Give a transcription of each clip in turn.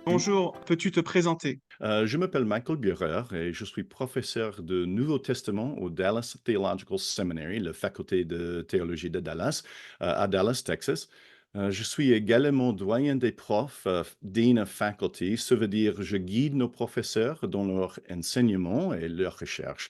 Bonjour, peux-tu te présenter? Je m'appelle Michael Burer et je suis professeur de Nouveau Testament au Dallas Theological Seminary, la faculté de théologie de Dallas, à Dallas, Texas. Je suis également doyen des profs, Dean of Faculty. Ça veut dire je guide nos professeurs dans leur enseignement et leur recherche.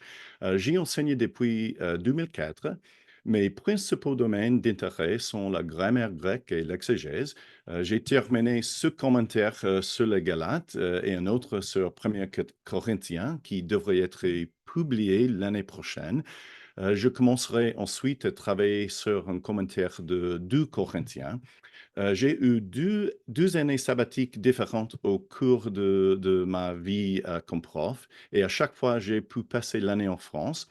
J'y enseigne depuis 2004. Mes principaux domaines d'intérêt sont la grammaire grecque et l'exégèse. J'ai terminé ce commentaire sur les Galates et un autre sur 1 Corinthiens qui devrait être publié l'année prochaine. Je commencerai ensuite à travailler sur un commentaire de 2 Corinthiens. J'ai eu deux années sabbatiques différentes au cours de ma vie comme prof et à chaque fois, j'ai pu passer l'année en France,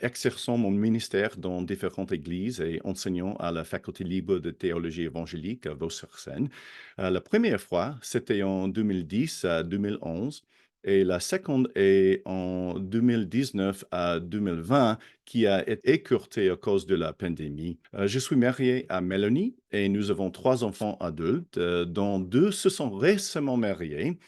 exerçant mon ministère dans différentes églises et enseignant à la faculté libre de théologie évangélique à Vaux-sur-Seine. La première fois, c'était en 2010 à 2011 et la seconde est en 2019 à 2020 qui a été écourtée à cause de la pandémie. Je suis marié à Mélanie et nous avons trois enfants adultes, dont deux se sont récemment mariés.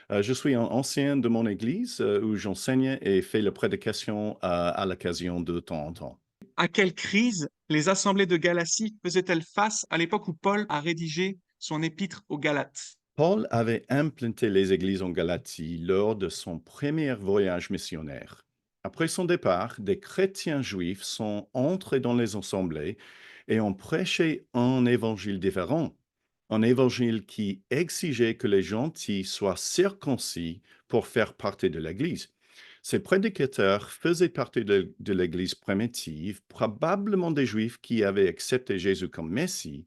Je suis un ancien de mon église où j'enseigne et fais la prédication à l'occasion de temps en temps. À quelle crise les assemblées de Galatie faisaient-elles face à l'époque où Paul a rédigé son épître aux Galates? Paul avait implanté les églises en Galatie lors de son premier voyage missionnaire. Après son départ, des chrétiens juifs sont entrés dans les assemblées et ont prêché un évangile différent, un évangile qui exigeait que les gentils soient circoncis pour faire partie de l'Église. Ces prédicateurs faisaient partie de l'Église primitive, probablement des Juifs qui avaient accepté Jésus comme Messie,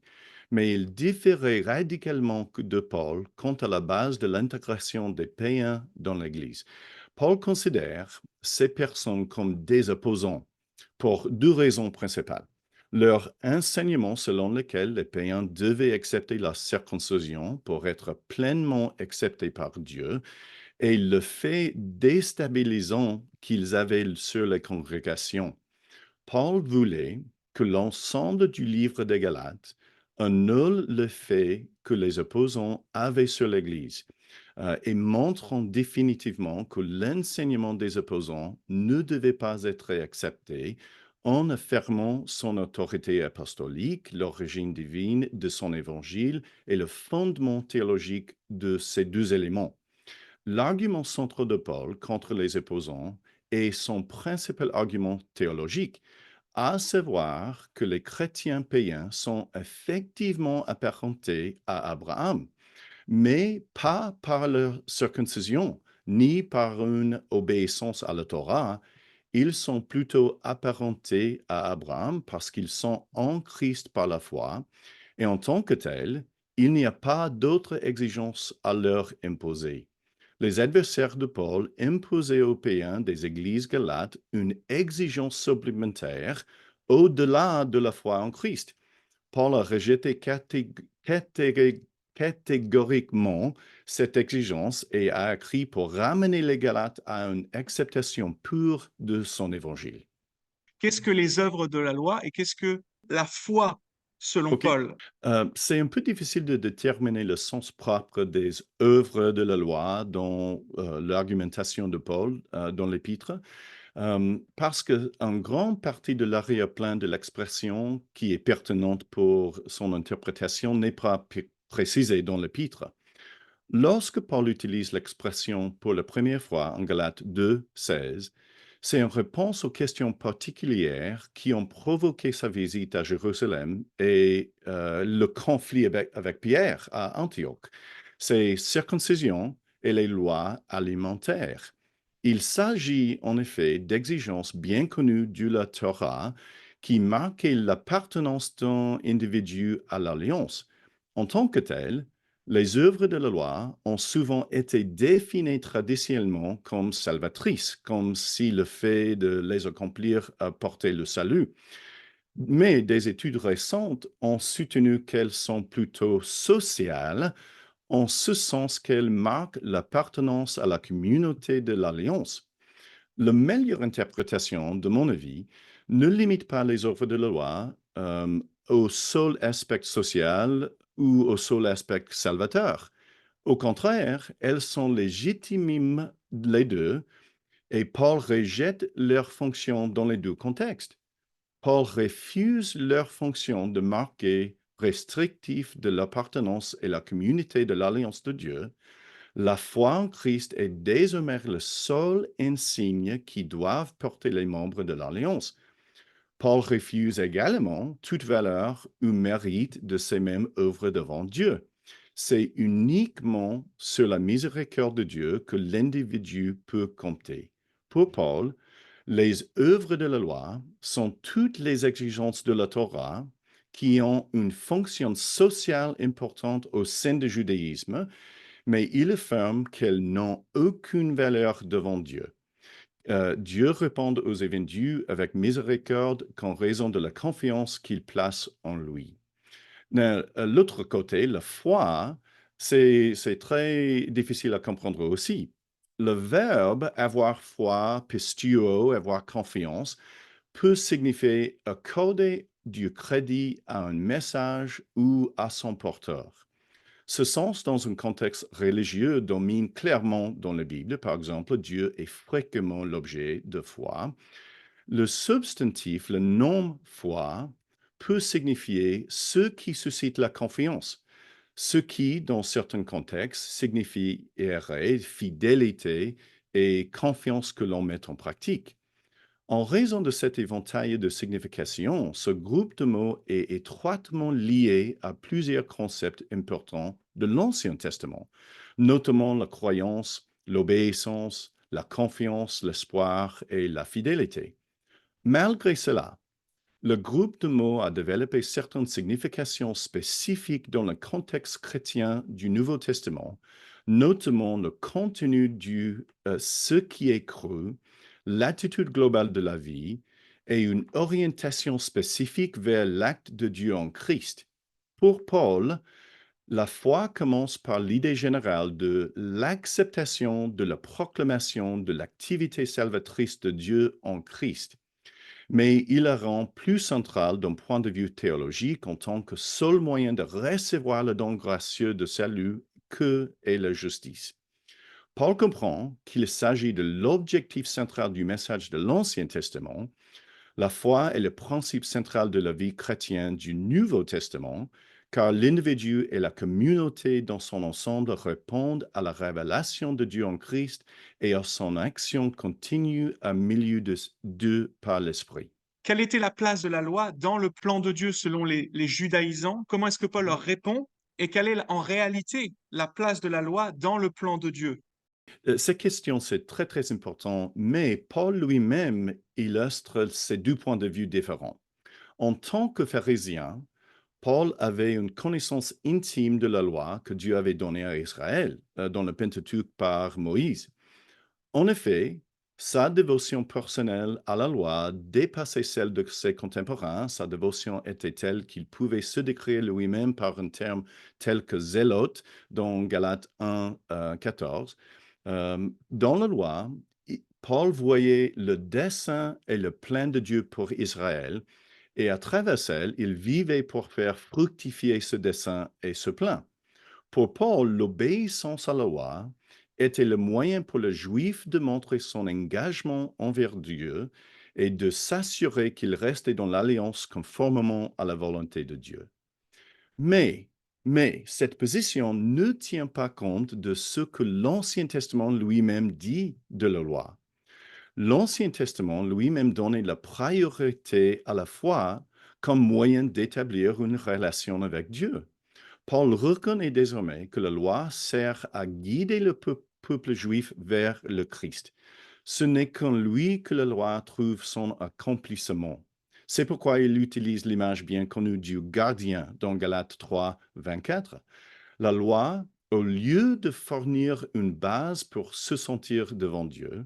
mais ils différaient radicalement de Paul quant à la base de l'intégration des païens dans l'Église. Paul considère ces personnes comme des opposants pour deux raisons principales. Leur enseignement selon lequel les païens devaient accepter la circoncision pour être pleinement acceptés par Dieu et le fait déstabilisant qu'ils avaient sur les congrégations. Paul voulait que l'ensemble du livre des Galates annule le fait que les opposants avaient sur l'Église et montrant définitivement que l'enseignement des opposants ne devait pas être accepté en affirmant son autorité apostolique, l'origine divine de son évangile et le fondement théologique de ces deux éléments. L'argument central de Paul contre les opposants est son principal argument théologique, à savoir que les chrétiens païens sont effectivement apparentés à Abraham, mais pas par leur circoncision, ni par une obéissance à la Torah. Ils sont plutôt apparentés à Abraham parce qu'ils sont en Christ par la foi, et en tant que tels, il n'y a pas d'autre exigence à leur imposer. Les adversaires de Paul imposaient aux païens des églises galates une exigence supplémentaire au-delà de la foi en Christ. Paul a rejeté catégoriquement cette exigence et a écrit pour ramener les Galates à une acceptation pure de son évangile. Qu'est-ce que les œuvres de la loi et qu'est-ce que la foi selon OK. Paul? C'est un peu difficile de déterminer le sens propre des œuvres de la loi dans l'argumentation de Paul dans l'Épître. Parce qu'une grande partie de l'arrière-plan de l'expression qui est pertinente pour son interprétation n'est pas précisée dans l'Épître. Lorsque Paul utilise l'expression pour la première fois en Galates 2, 16, c'est en réponse aux questions particulières qui ont provoqué sa visite à Jérusalem et le conflit avec Pierre à Antioche. C'est circoncision et les lois alimentaires. Il s'agit en effet d'exigences bien connues de la Torah qui marquaient l'appartenance d'un individu à l'alliance. En tant que tel, les œuvres de la loi ont souvent été définies traditionnellement comme salvatrices, comme si le fait de les accomplir apportait le salut. Mais des études récentes ont soutenu qu'elles sont plutôt sociales, en ce sens qu'elles marquent l'appartenance à la communauté de l'Alliance. La meilleure interprétation, de mon avis, ne limite pas les œuvres de la loi au seul aspect social ou au seul aspect salvateur. Au contraire, elles sont légitimes les deux, et Paul rejette leur fonction dans les deux contextes. Paul refuse leur fonction de marquer restrictif de l'appartenance et la communauté de l'alliance de Dieu. La foi en Christ est désormais le seul insigne qui doivent porter les membres de l'alliance. Paul refuse également toute valeur ou mérite de ces mêmes œuvres devant Dieu. C'est uniquement sur la miséricorde de Dieu que l'individu peut compter. Pour Paul, les œuvres de la loi sont toutes les exigences de la Torah qui ont une fonction sociale importante au sein du judaïsme, mais il affirme qu'elles n'ont aucune valeur devant Dieu. Dieu répond aux événements avec miséricorde qu'en raison de la confiance qu'il place en lui. L'autre côté, la foi, c'est très difficile à comprendre aussi. Le verbe avoir foi, pisteuo, avoir confiance, peut signifier accorder du crédit à un message ou à son porteur. Ce sens dans un contexte religieux domine clairement dans la Bible. Par exemple, Dieu est fréquemment l'objet de foi. Le substantif, le nom foi, peut signifier ce qui suscite la confiance, ce qui, dans certains contextes, signifierait fidélité et confiance que l'on met en pratique. En raison de cet éventail de significations, ce groupe de mots est étroitement lié à plusieurs concepts importants de l'Ancien Testament, notamment la croyance, l'obéissance, la confiance, l'espoir et la fidélité. Malgré cela, le groupe de mots a développé certaines significations spécifiques dans le contexte chrétien du Nouveau Testament, notamment le contenu du ce qui est cru, l'attitude globale de la vie et une orientation spécifique vers l'acte de Dieu en Christ. Pour Paul, la foi commence par l'idée générale de l'acceptation de la proclamation de l'activité salvatrice de Dieu en Christ, mais il la rend plus centrale d'un point de vue théologique en tant que seul moyen de recevoir le don gracieux de salut que est la justice. Paul comprend qu'il s'agit de l'objectif central du message de l'Ancien Testament. La foi est le principe central de la vie chrétienne du Nouveau Testament, car l'individu et la communauté dans son ensemble répondent à la révélation de Dieu en Christ et à son action continue au milieu d'eux par l'Esprit. Quelle était la place de la loi dans le plan de Dieu selon les judaïsants? Comment est-ce que Paul leur répond? Et quelle est en réalité la place de la loi dans le plan de Dieu? Cette question, c'est très, très important, mais Paul lui-même illustre ces deux points de vue différents. En tant que pharisien, Paul avait une connaissance intime de la loi que Dieu avait donnée à Israël dans le Pentateuque par Moïse. En effet, sa dévotion personnelle à la loi dépassait celle de ses contemporains. Sa dévotion était telle qu'il pouvait se décrire lui-même par un terme tel que zélote dans Galates 1, 14. Dans la loi, Paul voyait le dessein et le plan de Dieu pour Israël, et à travers celle, il vivait pour faire fructifier ce dessein et ce plan. Pour Paul, l'obéissance à la loi était le moyen pour le juif de montrer son engagement envers Dieu et de s'assurer qu'il restait dans l'alliance conformément à la volonté de Dieu. Mais, cette position ne tient pas compte de ce que l'Ancien Testament lui-même dit de la loi. L'Ancien Testament lui-même donnait la priorité à la foi comme moyen d'établir une relation avec Dieu. Paul reconnaît désormais que la loi sert à guider le peuple juif vers le Christ. Ce n'est qu'en lui que la loi trouve son accomplissement. C'est pourquoi il utilise l'image bien connue du gardien dans Galates 3, 24. La loi, au lieu de fournir une base pour se sentir devant Dieu,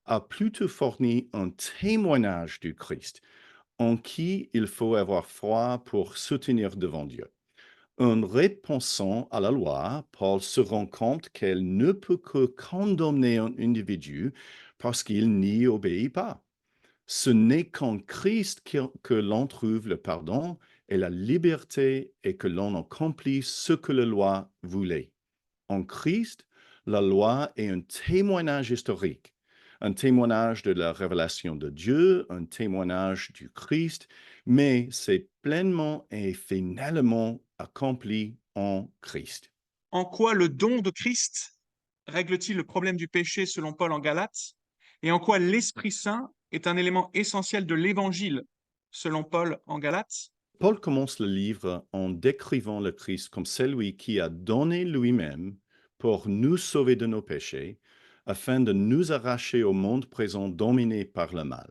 a plutôt fourni un témoignage du Christ, en qui il faut avoir foi pour soutenir devant Dieu. En répondant à la loi, Paul se rend compte qu'elle ne peut que condamner un individu parce qu'il n'y obéit pas. Ce n'est qu'en Christ que l'on trouve le pardon et la liberté et que l'on accomplit ce que la loi voulait. En Christ, la loi est un témoignage historique, un témoignage de la révélation de Dieu, un témoignage du Christ, mais c'est pleinement et finalement accompli en Christ. En quoi le don de Christ règle-t-il le problème du péché selon Paul en Galates? Et en quoi l'Esprit Saint est un élément essentiel de l'Évangile selon Paul en Galates? Paul commence le livre en décrivant le Christ comme celui qui a donné lui-même pour nous sauver de nos péchés, afin de nous arracher au monde présent dominé par le mal.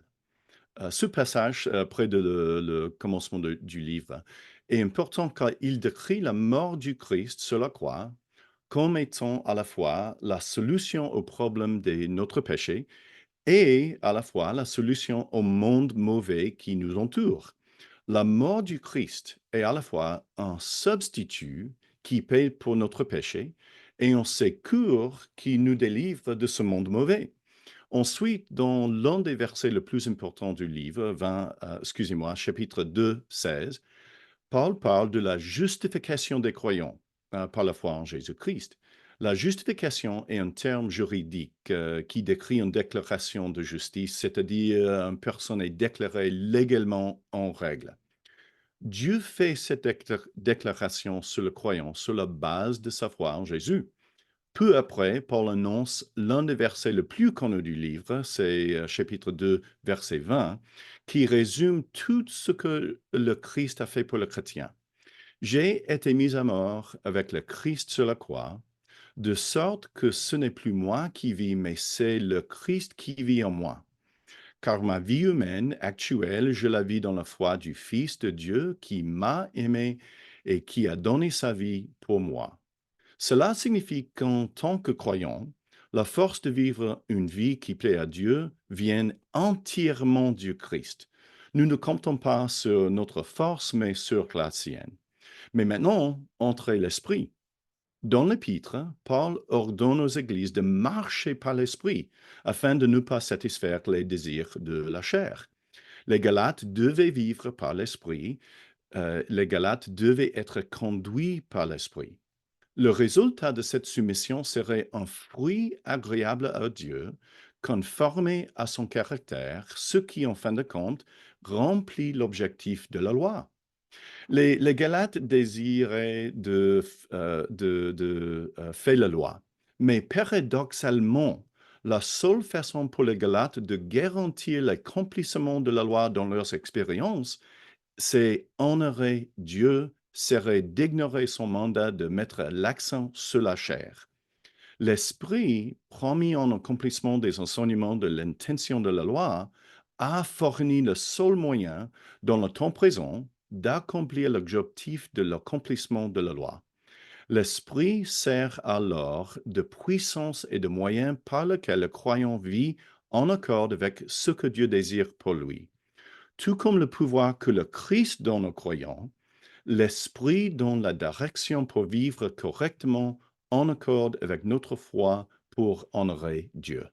Ce passage, près de le commencement du livre, est important car il décrit la mort du Christ sur la croix comme étant à la fois la solution au problème de notre péché et à la fois la solution au monde mauvais qui nous entoure. La mort du Christ est à la fois un substitut qui paye pour notre péché et un secours qui nous délivre de ce monde mauvais. Ensuite, dans l'un des versets les plus importants du livre, chapitre 2, 16, Paul parle de la justification des croyants par la foi en Jésus-Christ. La justification est un terme juridique qui décrit une déclaration de justice, c'est-à-dire une personne est déclarée légalement en règle. Dieu fait cette déclaration sur le croyant sur la base de sa foi en Jésus. Peu après, Paul annonce l'un des versets les plus connus du livre, c'est chapitre 2, verset 20, qui résume tout ce que le Christ a fait pour le chrétien. J'ai été mis à mort avec le Christ sur la croix, de sorte que ce n'est plus moi qui vis, mais c'est le Christ qui vit en moi. Car ma vie humaine actuelle, je la vis dans la foi du Fils de Dieu qui m'a aimé et qui a donné sa vie pour moi. Cela signifie qu'en tant que croyant, la force de vivre une vie qui plaît à Dieu vient entièrement du Christ. Nous ne comptons pas sur notre force, mais sur la sienne. Mais maintenant, entrez l'Esprit. Dans l'Épître, Paul ordonne aux églises de marcher par l'Esprit afin de ne pas satisfaire les désirs de la chair. Les Galates devaient vivre par l'Esprit, les Galates devaient être conduits par l'Esprit. Le résultat de cette soumission serait un fruit agréable à Dieu, conformé à son caractère, ce qui, en fin de compte, remplit l'objectif de la loi. Les Galates désiraient faire la loi, mais paradoxalement, la seule façon pour les Galates de garantir l'accomplissement de la loi dans leurs expériences, c'est honorer Dieu, serait d'ignorer son mandat de mettre l'accent sur la chair. L'Esprit, promis en accomplissement des enseignements de l'intention de la loi, a fourni le seul moyen, dans le temps présent, d'accomplir l'objectif de l'accomplissement de la loi. L'Esprit sert alors de puissance et de moyen par lequel le croyant vit en accord avec ce que Dieu désire pour lui. Tout comme le pouvoir que le Christ donne aux croyants, l'Esprit donne la direction pour vivre correctement en accord avec notre foi pour honorer Dieu.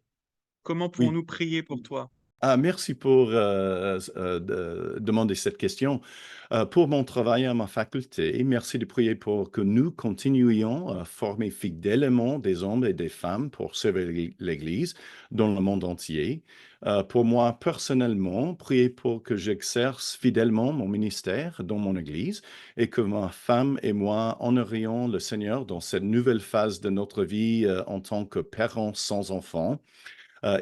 Comment Oui. pouvons-nous prier pour toi? Ah, merci pour demander cette question. Pour mon travail à ma faculté, merci de prier pour que nous continuions à former fidèlement des hommes et des femmes pour servir l'Église dans le monde entier. Pour moi, personnellement, priez pour que j'exerce fidèlement mon ministère dans mon Église et que ma femme et moi honorions le Seigneur dans cette nouvelle phase de notre vie en tant que parents sans enfants.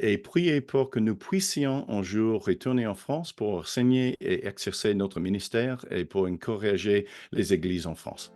Et prier pour que nous puissions un jour retourner en France pour enseigner et exercer notre ministère et pour encourager les églises en France.